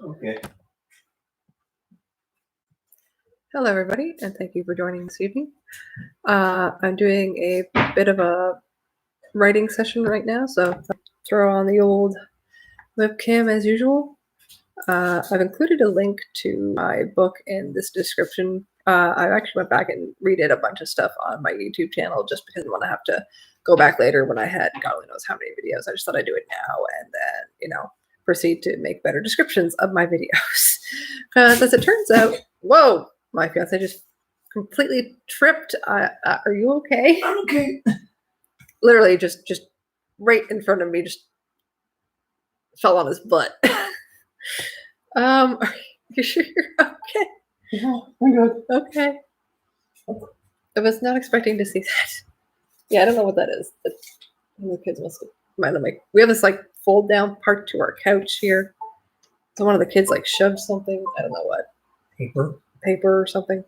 Okay. Hello, everybody, and thank you for joining this evening. I'm doing a bit of a writing session right now, so throw on the old webcam as usual. I've included a link to my book in this description. I actually went back and redid a bunch of stuff on my YouTube channel just because I want to have to go back later when I had God only knows how many videos. I just thought I'd do it now and then, proceed to make better descriptions of my videos. As it turns out, whoa, my fiance just completely tripped. Are you okay? I'm okay. Literally just right in front of me, just fell on his butt. Are you sure you're okay? Yeah, I'm good. Okay. I was not expecting to see that. Yeah, I don't know what that is. But the kids must have minded me. We have this fold down part to our couch here. So one of the kids shoved something. I don't know what. Paper or something.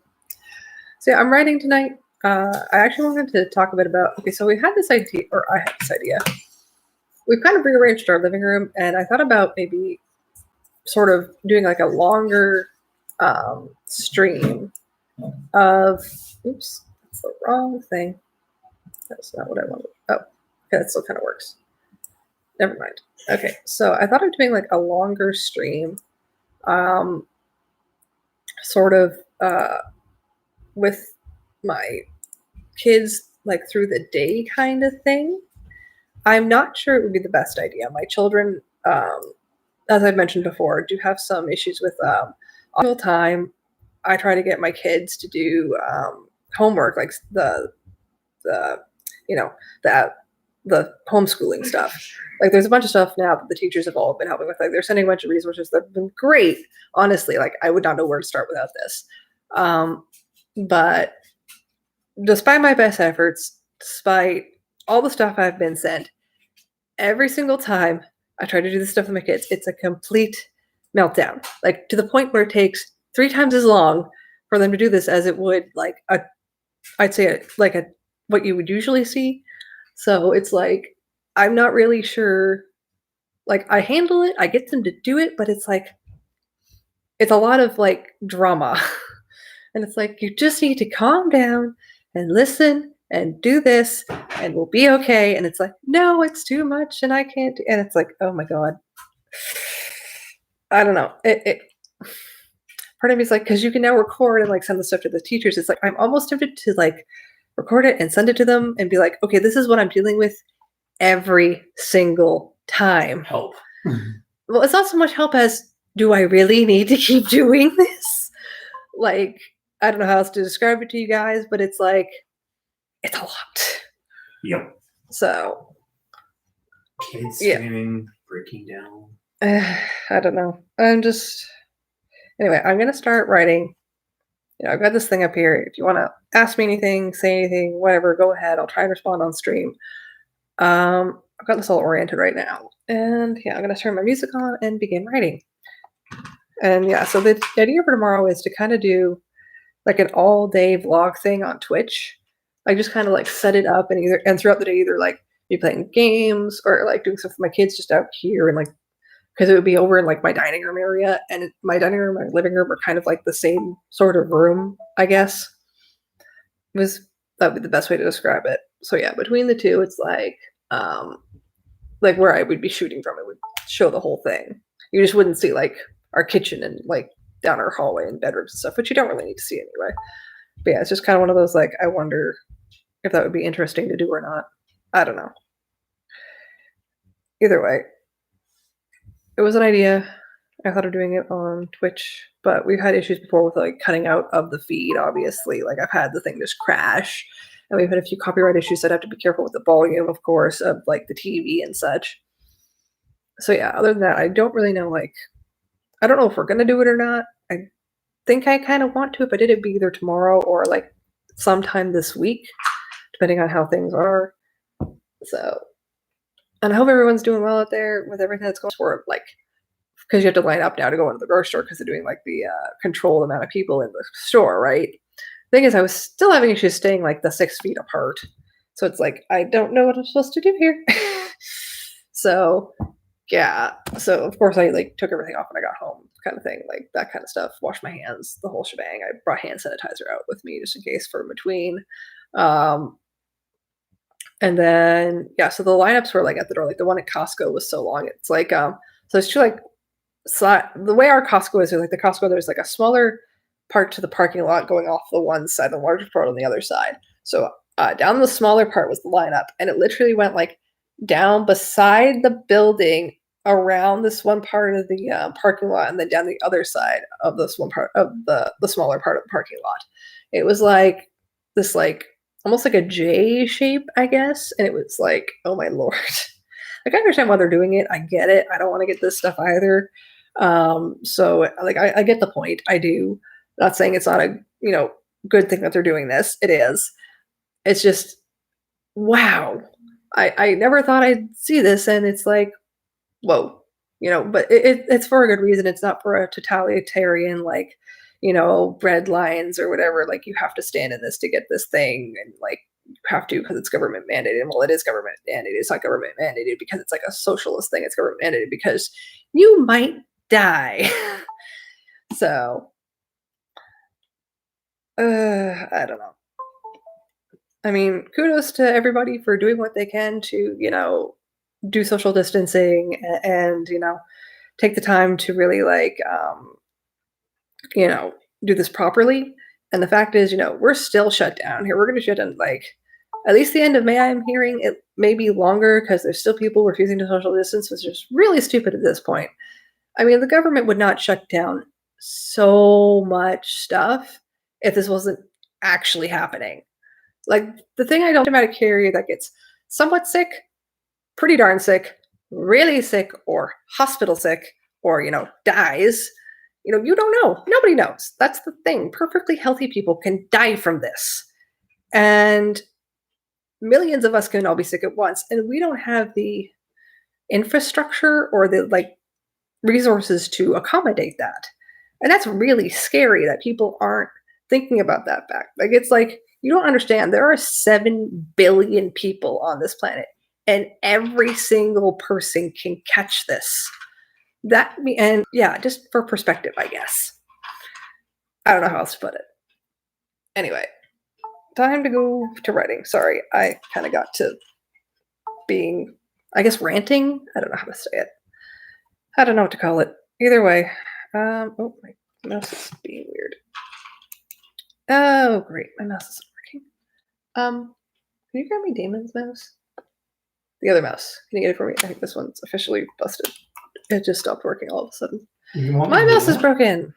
So yeah, I'm writing tonight. I actually wanted to talk a bit about. Okay, so we had this idea, or I had this idea. We've kind of rearranged our living room, and I thought about maybe sort of doing a longer stream of. Oops, that's the wrong thing. That's not what I wanted. Oh, okay, that still kind of works. Never mind. Okay, so I thought of doing a longer stream, sort of with my kids through the day kind of thing. I'm not sure it would be the best idea. My children, as I've mentioned before, do have some issues with all the time. I try to get my kids to do homework, like the the homeschooling stuff. There's a bunch of stuff now that the teachers have all been helping with. They're sending a bunch of resources that have been great. Honestly, I would not know where to start without this. But despite my best efforts, despite all the stuff I've been sent, every single time I try to do this stuff with my kids, it's a complete meltdown. To the point where it takes 3 times as long for them to do this as it would I'd say what you would usually see. So it's I'm not really sure. I handle it, I get them to do it, but it's it's a lot of drama. And it's you just need to calm down and listen and do this and we'll be okay. And it's no, it's too much and I can't. And it's oh my God. I don't know. Part of me is because you can now record and send the stuff to the teachers. It's I'm almost tempted to record it and send it to them and be okay, this is what I'm dealing with every single time. Help. Well, it's not so much help as, do I really need to keep doing this? I don't know how else to describe it to you guys, but it's it's a lot. Yep. So kids screaming, breaking down. I don't know. Anyway, I'm gonna start writing. I've got this thing up here. If you want to ask me anything, say anything, whatever, go ahead. I'll try and respond on stream. I've got this all oriented right now, and yeah, I'm gonna turn my music on and begin writing. And yeah, so the idea for tomorrow is to kind of do an all-day vlog thing on Twitch. Just kind of set it up and throughout the day either be playing games or doing stuff with my kids just out here and because it would be over in my dining room area, and my dining room and my living room are kind of the same sort of room, I guess. That would be the best way to describe it. So yeah, between the two, it's where I would be shooting from, it would show the whole thing. You just wouldn't see our kitchen and down our hallway and bedrooms and stuff, which you don't really need to see anyway. But yeah, it's just kind of one of those I wonder if that would be interesting to do or not. I don't know. Either way, it was an idea. I thought of doing it on Twitch, but we've had issues before with cutting out of the feed, obviously. I've had the thing just crash, and we've had a few copyright issues, so I'd have to be careful with the volume, of course, of the TV and such. So yeah, other than that, I don't really know, I don't know if we're gonna do it or not. I think I kind of want to. If I did, it'd be either tomorrow or sometime this week, depending on how things are. So, and I hope everyone's doing well out there with everything that's going on. Because you have to line up now to go into the grocery store because they're doing the control amount of people in the store, right? Thing is, I was still having issues staying the 6 feet apart. So it's I don't know what I'm supposed to do here. So yeah. So of course I took everything off when I got home kind of thing, like that kind of stuff. Wash my hands, the whole shebang. I brought hand sanitizer out with me just in case for in between. And then yeah, so the lineups were like at the door. Like the one at Costco was so long. It's like so it's two like the way our Costco is, like the Costco, there's like a smaller part to the parking lot going off the one side, the larger part on the other side. So down the smaller part was the lineup, and it literally went like down beside the building, around this one part of the parking lot, and then down the other side of this one part of the smaller part of the parking lot. It was like this, like almost like a J shape, I guess, and it was like, oh my lord. Like I understand why they're doing it. I get it. I don't want to get this stuff either. So like I get the point. I do. Not saying it's not a good thing that they're doing this. It is. It's just wow. I never thought I'd see this, and it's like, whoa, but it's for a good reason. It's not for a totalitarian, like, red lines or whatever. Like you have to stand in this to get this thing, and like you have to because it's government mandated. Well, it is government mandated. It's not government mandated because it's like a socialist thing. It's government mandated because you might die. So, I don't know. I mean, kudos to everybody for doing what they can to, do social distancing and take the time to really like, do this properly. And the fact is, we're still shut down here. We're going to shut down like at least the end of May. I'm hearing it may be longer because there's still people refusing to social distance, which is really stupid at this point. I mean, the government would not shut down so much stuff if this wasn't actually happening. Like the thing I don't about a carrier that gets somewhat sick, pretty darn sick, really sick, or hospital sick, or dies. You don't know. Nobody knows. That's the thing. Perfectly healthy people can die from this, and millions of us can all be sick at once, and we don't have the infrastructure or the like resources to accommodate that. And that's really scary that people aren't thinking about that fact. Like it's like you don't understand. There are 7 billion people on this planet, and every single person can catch this. And yeah, just for perspective, I guess. I don't know how else to put it. Anyway, time to go to writing. Sorry, I kind of got to being, I guess, ranting. I don't know how to say it. I don't know what to call it. Either way. Oh, my mouse is being weird. Oh, great. My mouse isn't working. Can you grab me Damon's mouse? The other mouse. Can you get it for me? I think this one's officially busted. It just stopped working all of a sudden. My mouse is broken.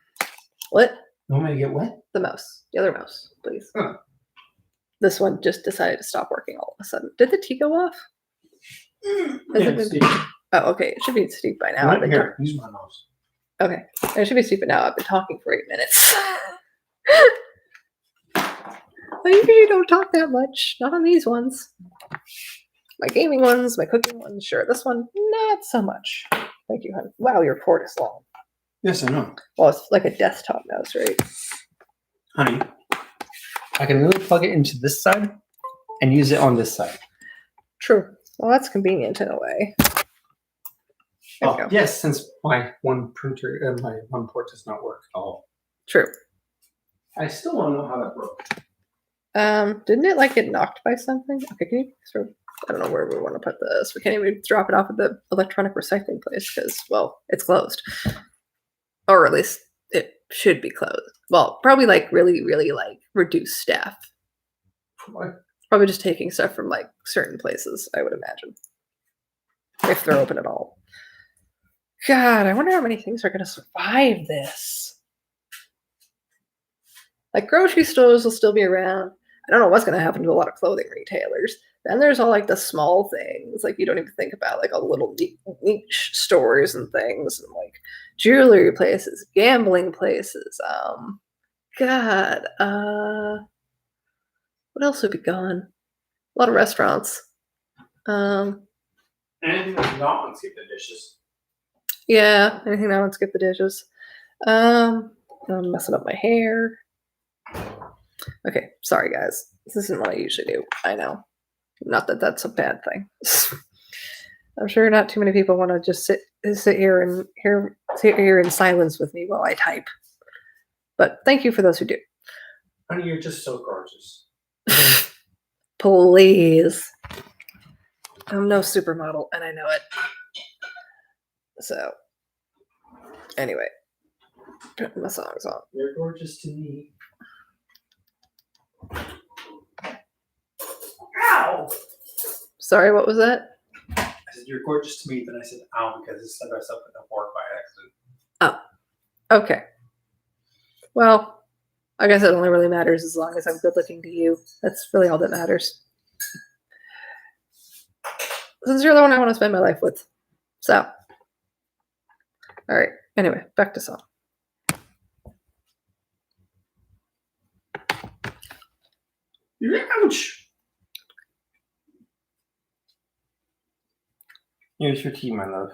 What? You want me to get what? The mouse. The other mouse, please. Huh. This one just decided to stop working all of a sudden. Did the T go off? Oh, okay. It should be Steve by now. Right here. Use my mouse. Okay. It should be Steve by now. I've been talking for 8 minutes. I usually don't talk that much. Not on these ones. My gaming ones, my cooking ones, sure. This one, not so much. Thank you, honey. Wow, your cord is long. Yes, I know. Well, it's like a desktop mouse, right? Honey, I can really plug it into this side and use it on this side. True. Well, that's convenient in a way. Oh, yes, since my one printer and my one port does not work at all. True. I still want to know how that broke. Didn't it like get knocked by something? Okay, can you sort of, I don't know where we want to put this. We can't even drop it off at the electronic recycling place because, well, it's closed. Or at least it should be closed. Well, probably like really, really like reduced staff. What? Probably just taking stuff from like certain places, I would imagine. If they're open at all. God, I wonder how many things are going to survive this. Like grocery stores will still be around. I don't know what's going to happen to a lot of clothing retailers. Then there's all like the small things, like you don't even think about, like all little niche stores and things, and like jewelry places, gambling places. God, what else would be gone? A lot of restaurants. Anything that's not on skip the dishes. Yeah, anything that would skip the dishes. I'm messing up my hair. Okay, sorry guys. This isn't what I usually do. I know. Not that that's a bad thing. I'm sure not too many people want to just sit here and hear sit here in silence with me while I type. But thank you for those who do. Honey, you're just so gorgeous. Please. I'm no supermodel, and I know it. So, anyway, put my songs on. You're gorgeous to me. Ow! Sorry, what was that? I said, you're gorgeous to me. Then I said, ow, because it set us up in the fork by accident. Oh, okay. Well, I guess it only really matters as long as I'm good looking to you. That's really all that matters. Since you're the one I want to spend my life with. So, all right. Anyway, back to song. Ouch! Here's your tea, my love.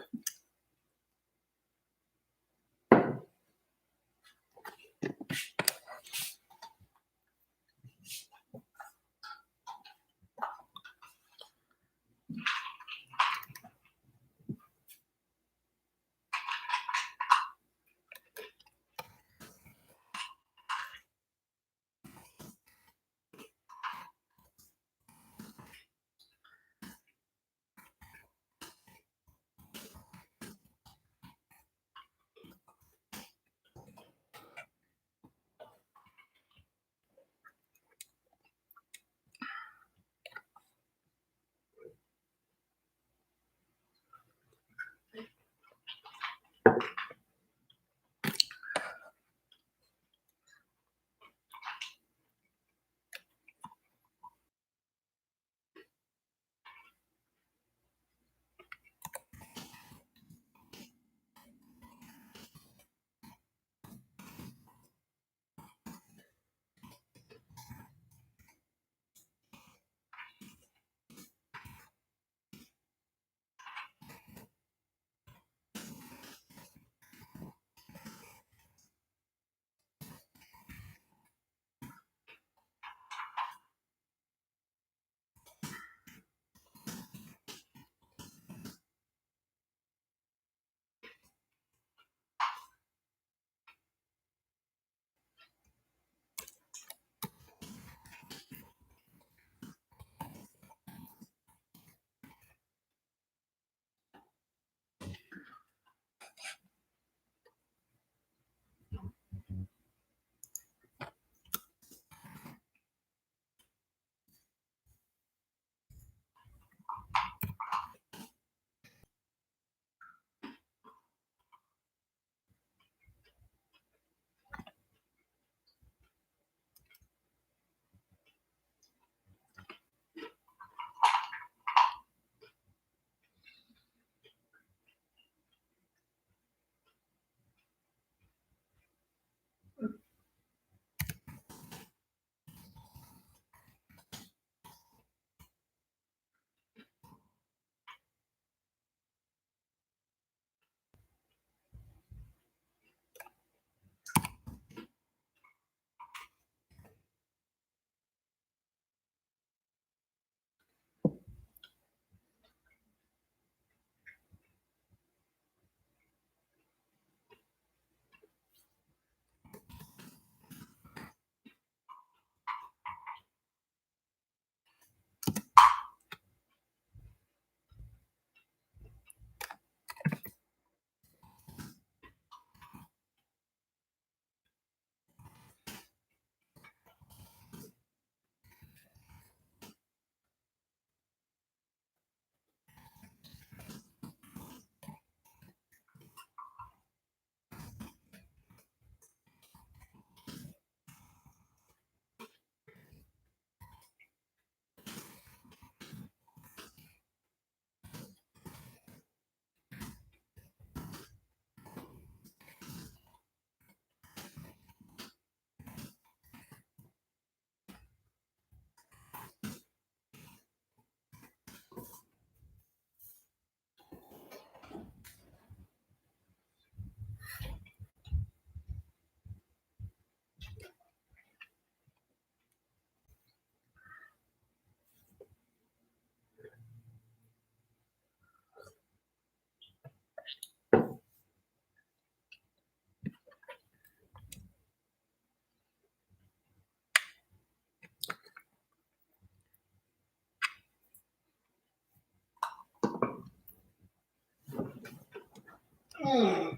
I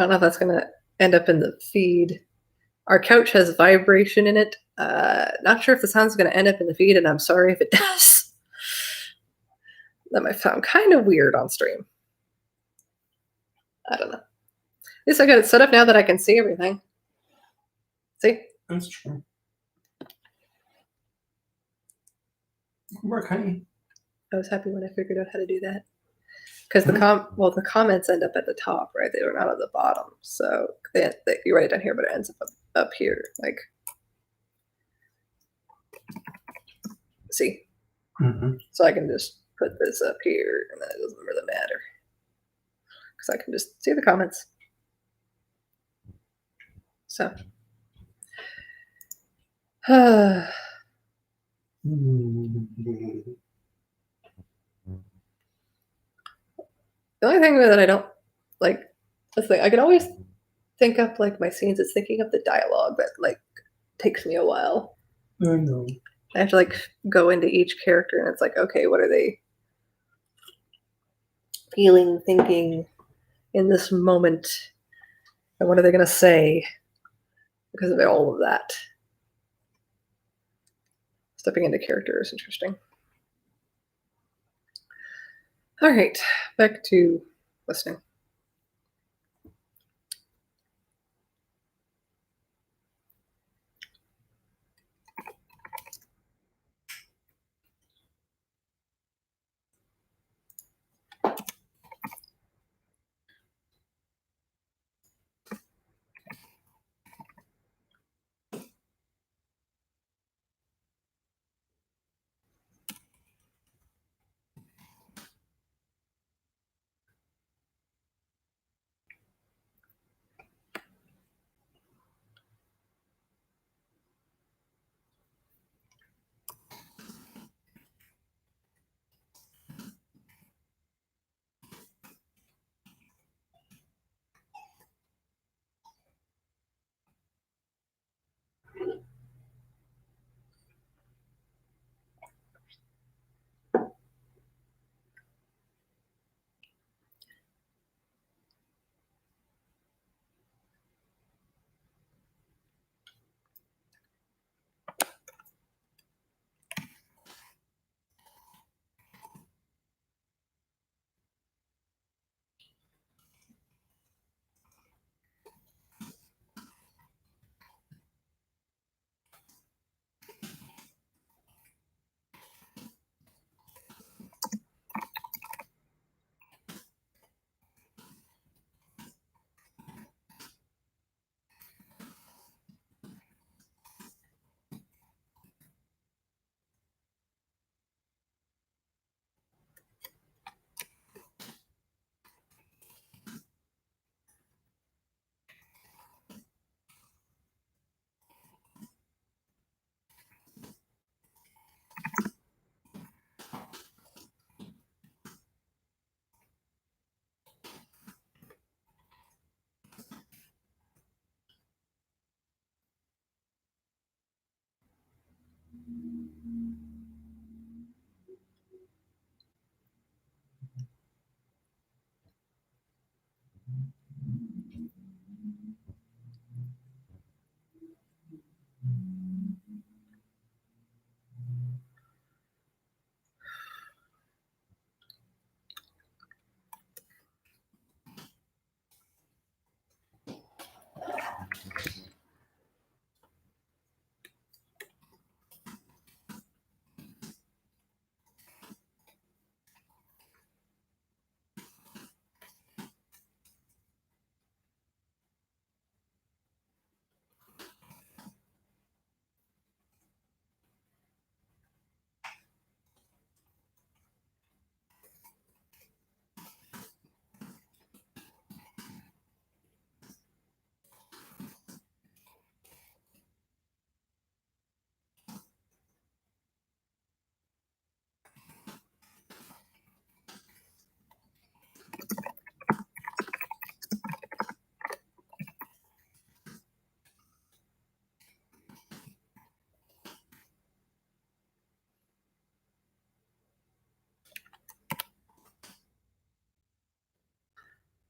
don't know if that's gonna end up in the feed. Our couch has vibration in it. Not sure if the sound's gonna end up in the feed, and I'm sorry if it does. That might sound kind of weird on stream. I don't know. At least I got it set up now that I can see everything. See? That's true. Work, honey. I was happy when I figured out how to do that. Because the comments end up at the top, right? They were not at the bottom. So you write it down here, but it ends up here. Like, see? Mm-hmm. So I can just put this up here, and then it doesn't really matter. Because I can just see the comments. So. The only thing that I don't like, that's like I can always think up like my scenes. It's thinking of the dialogue that like takes me a while. I know. I have to like go into each character, and it's like, okay, what are they feeling, thinking in this moment, and what are they gonna say because of all of that. Stepping into character is interesting. All right, back to listening.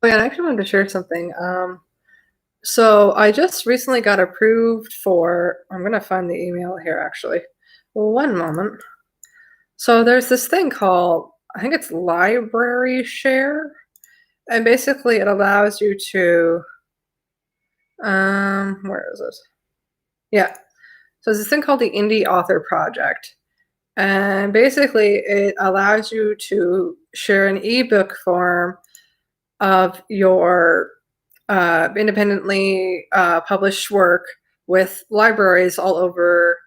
Oh yeah, I actually wanted to share something. So I just recently got approved for. I'm gonna find the email here actually. One moment. So there's this thing called, I think it's Library Share, and basically it allows you to. Where is it? Yeah. So there's this thing called the Indie Author Project, and basically it allows you to share an ebook form of your independently published work with libraries all over.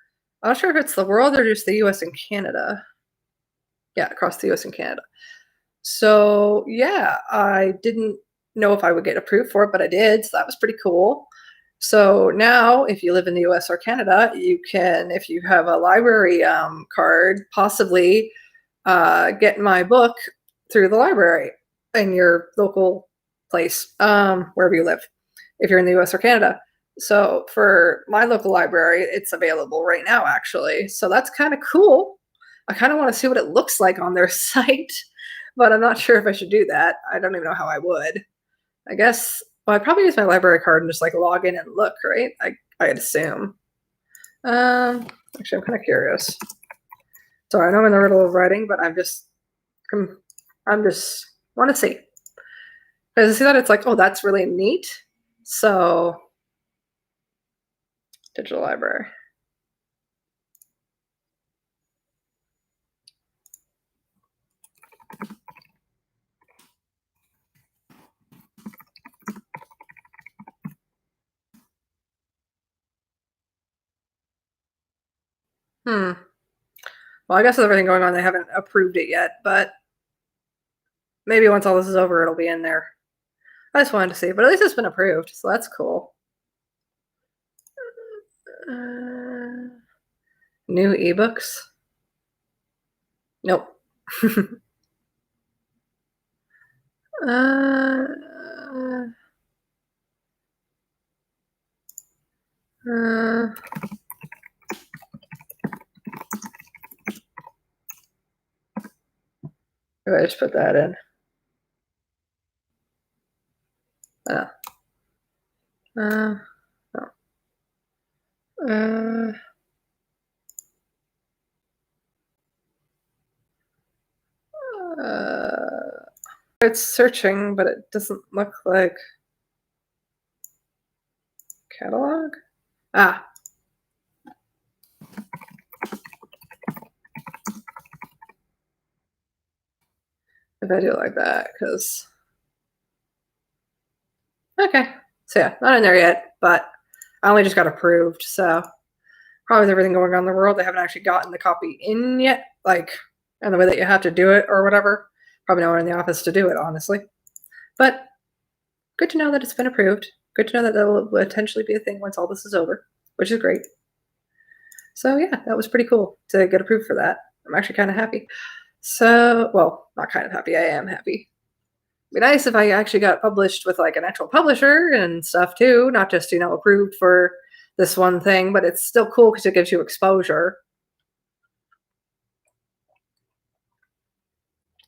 I'm not sure if it's the world or just the US and Canada. Yeah, across the US and Canada. So, yeah, I didn't know if I would get approved for it, but I did. So that was pretty cool. So now, if you live in the US or Canada, you can, if you have a library card, possibly get my book through the library in your local place, wherever you live, if you're in the US or Canada. So for my local library, it's available right now, actually. So that's kind of cool. I kind of want to see what it looks like on their site, but I'm not sure if I should do that. I don't even know how I would. I guess, well, I'd probably use my library card and just like log in and look, right? I'd assume. Actually, I'm kind of curious. Sorry, I know I'm in the middle of writing, but I'm just want to see. Because I see that it's like, oh, that's really neat. So, digital library. Hmm. Well, I guess with everything going on, they haven't approved it yet, but maybe once all this is over, it'll be in there. I just wanted to see, but at least it's been approved, so that's cool. New ebooks? Nope. uh, uh, I just put that in. Uh, uh, uh, uh, it's searching, but it doesn't look like catalog. Ah, if I do it like that, because okay. So yeah, not in there yet, but I only just got approved, so probably with everything going on in the world, they haven't actually gotten the copy in yet, like, and the way that you have to do it or whatever. Probably no one in the office to do it, honestly. But good to know that it's been approved. Good to know that that will potentially be a thing once all this is over, which is great. So yeah, that was pretty cool to get approved for that. I'm actually kind of happy. So, well, not kind of happy. I am happy. It'd be nice if I actually got published with like an actual publisher and stuff too, not just approved for this one thing. But it's still cool because it gives you exposure.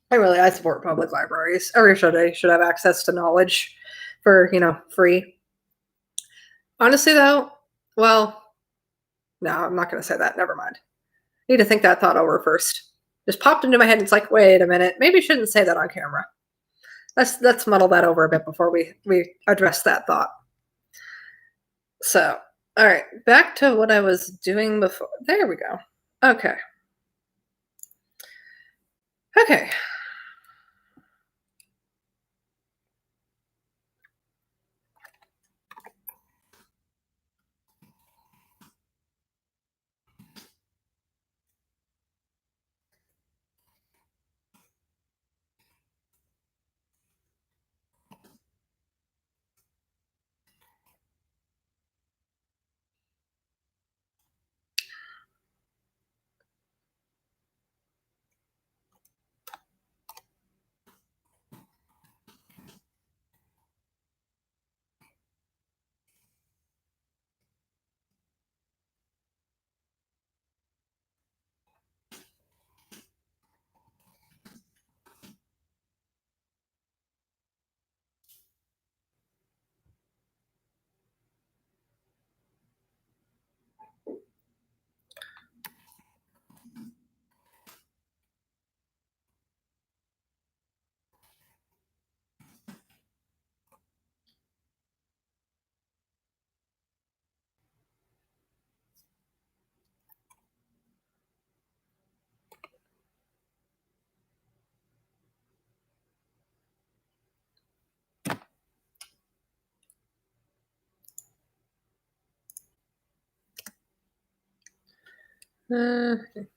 I support public libraries. Everybody should have access to knowledge for free. Honestly, though, well, no, I'm not going to say that. Never mind. I need to think that thought over first. Just popped into my head. And it's like, wait a minute. Maybe I shouldn't say that on camera. Let's muddle that over a bit before we address that thought. So, all right, back to what I was doing before. There we go. Okay. Okay. Okay.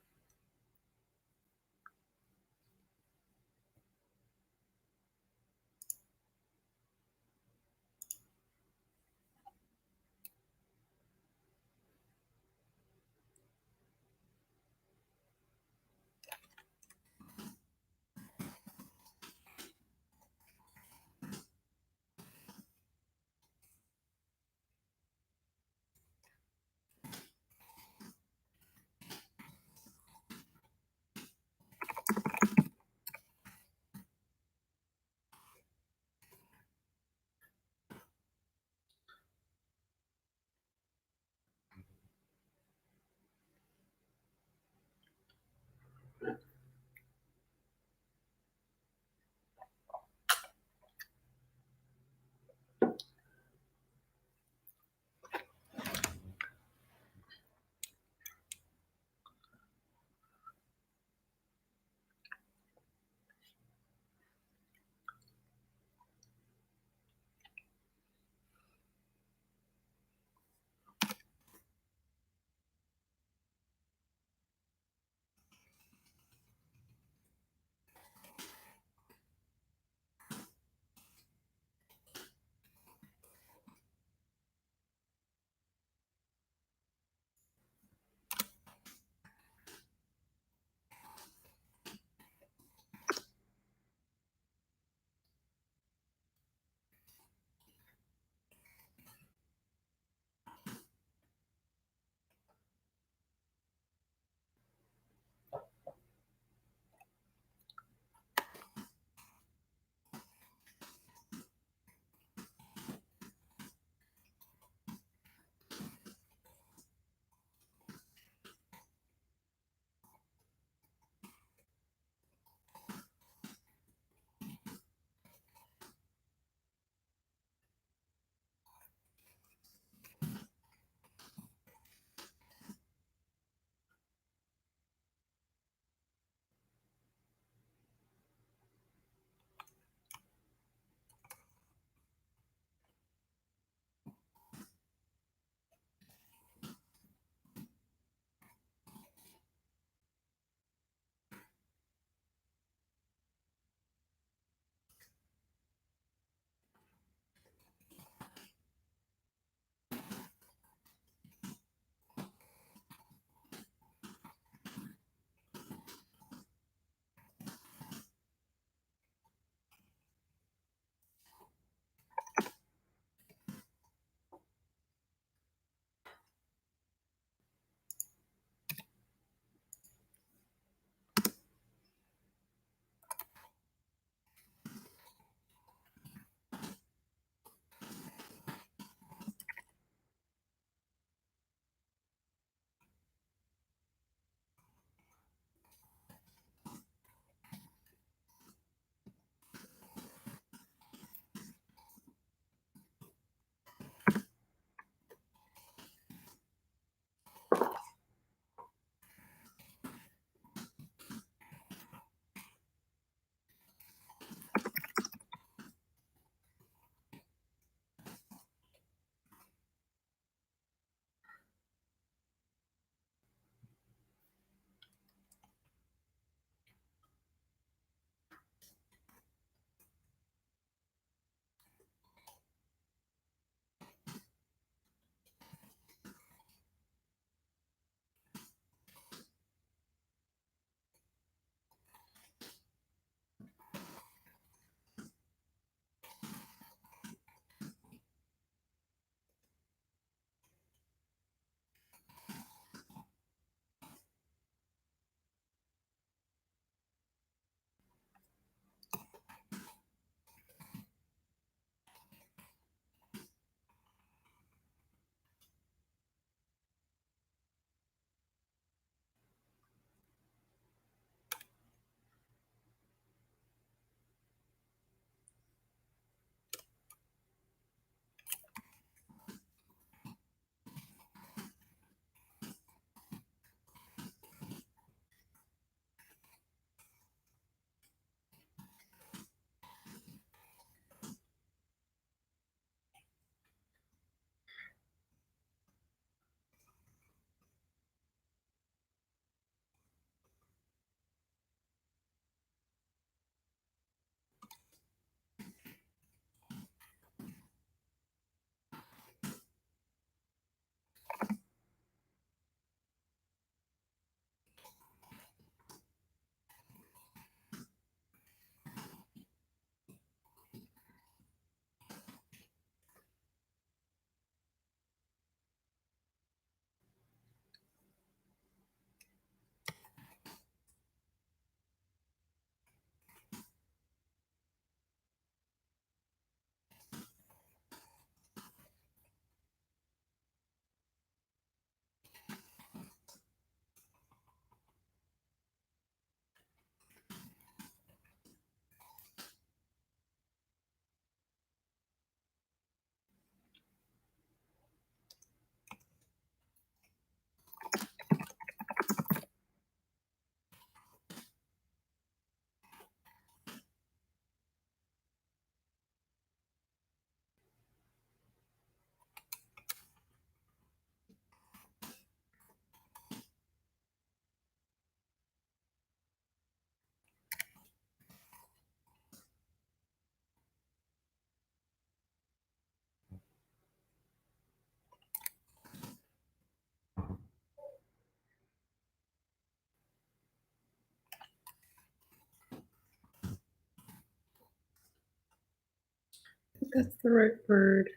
think that's the right word.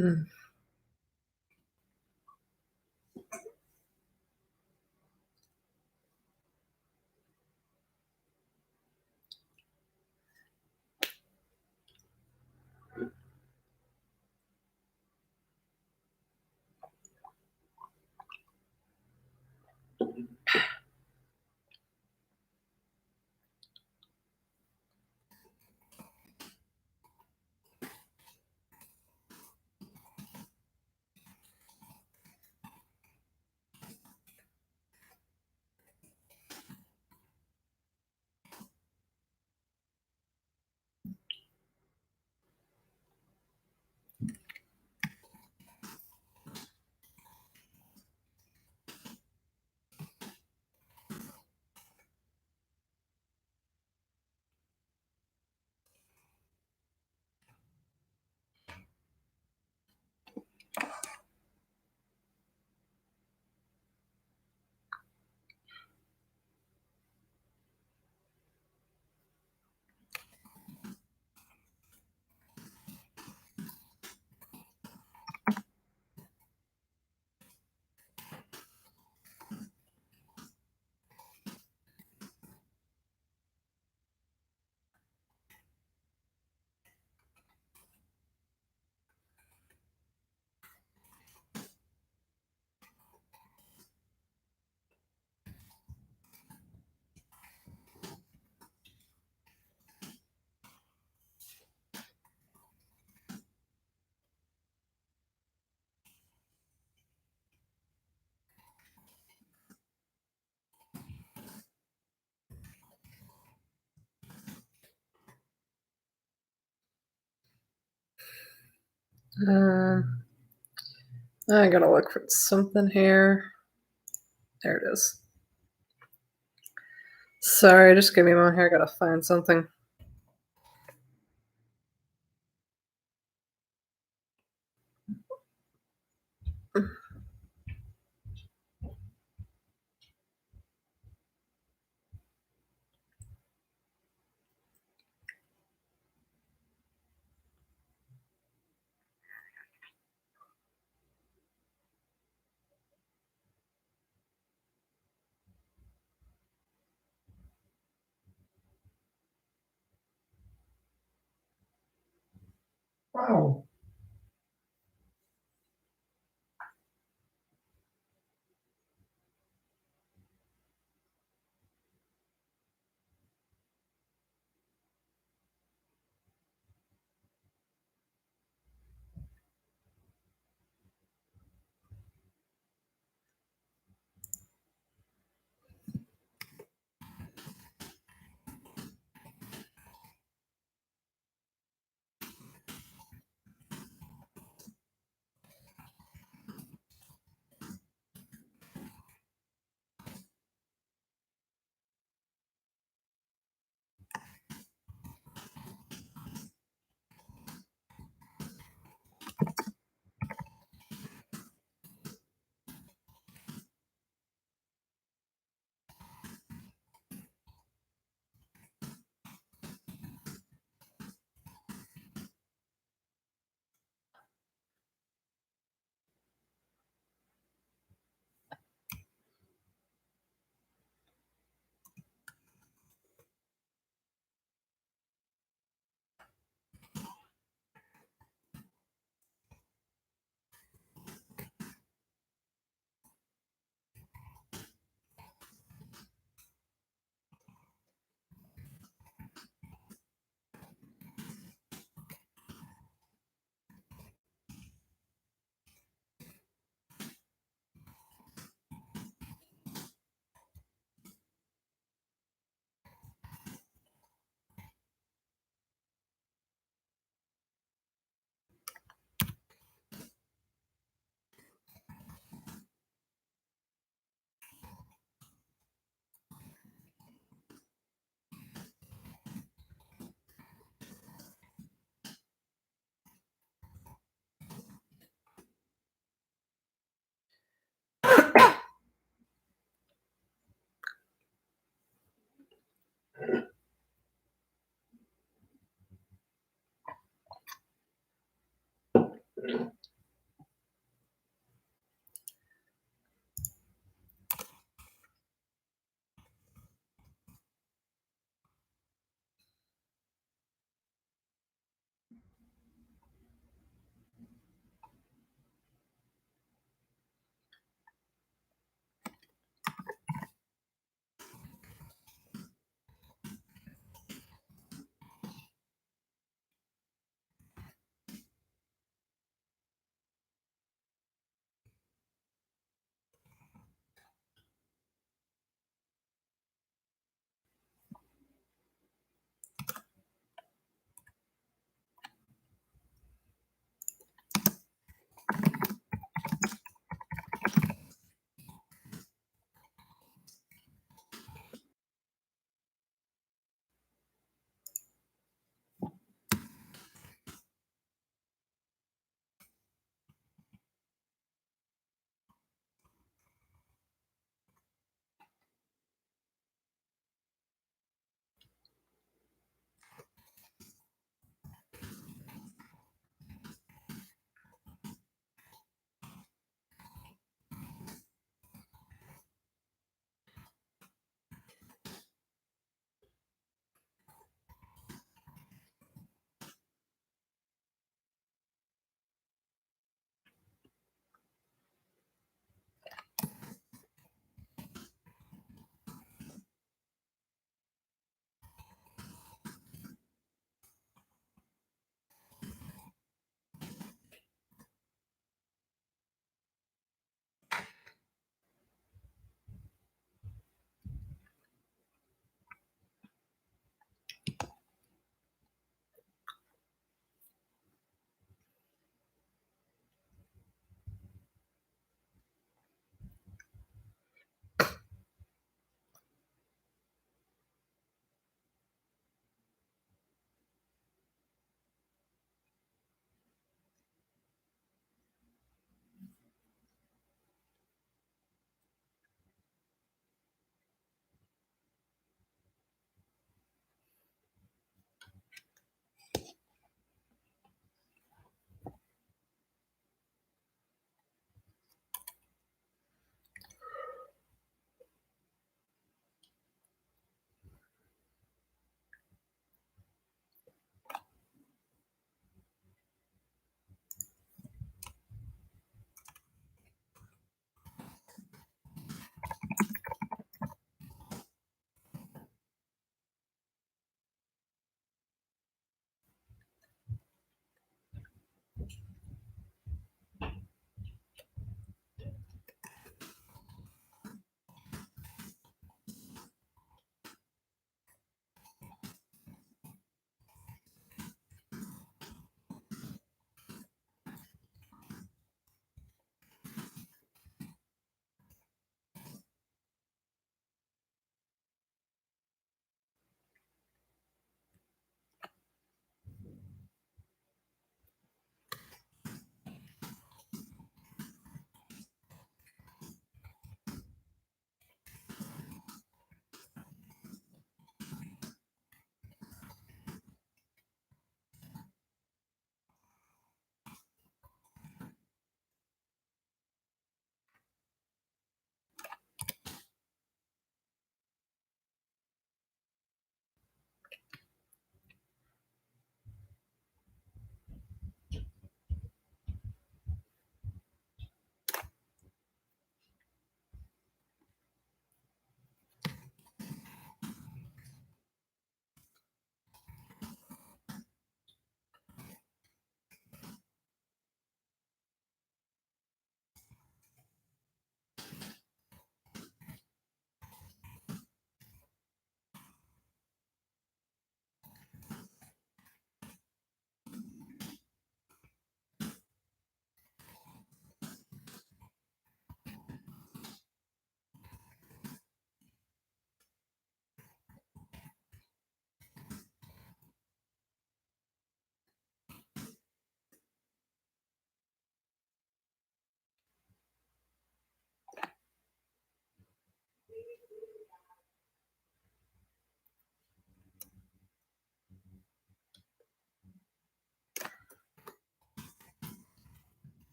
Mm. Um, I gotta look for something here. There it is. Sorry, just give me a moment here. I gotta find something. Wow.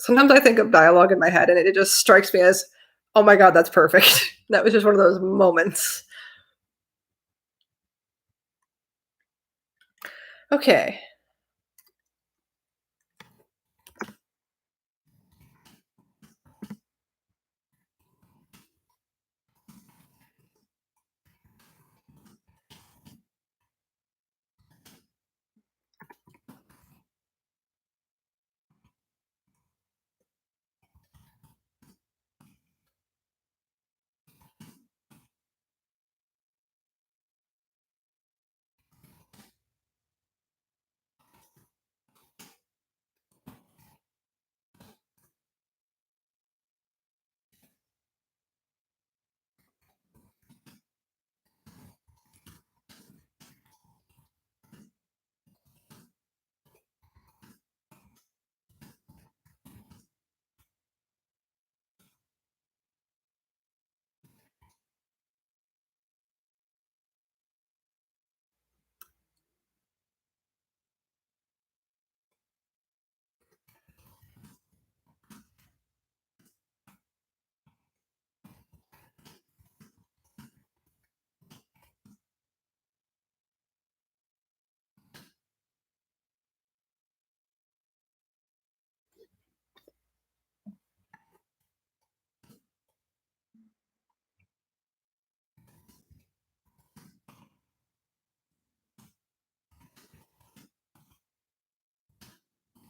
Sometimes I think of dialogue in my head and it just strikes me as, "Oh my god, that's perfect." That was just one of those moments. Okay.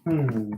Hmm.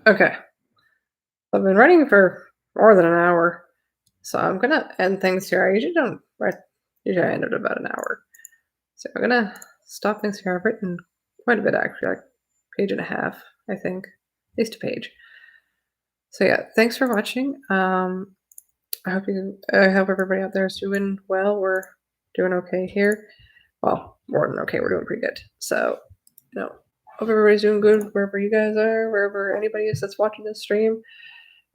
Okay. I've been writing for more than an hour, so I'm gonna end things here. I usually don't write. Usually I end at about an hour. So I'm gonna stop things here. I've written quite a bit actually, like page and a half, I think. At least a page. So yeah, thanks for watching. I hope everybody out there is doing well. We're doing okay here. Well, more than okay. We're doing pretty good. So, hope everybody's doing good wherever you guys are, wherever anybody is that's watching this stream.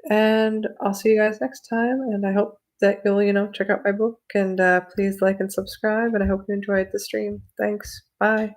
And I'll see you guys next time. And I hope that you'll, check out my book and please like and subscribe. And I hope you enjoyed the stream. Thanks. Bye.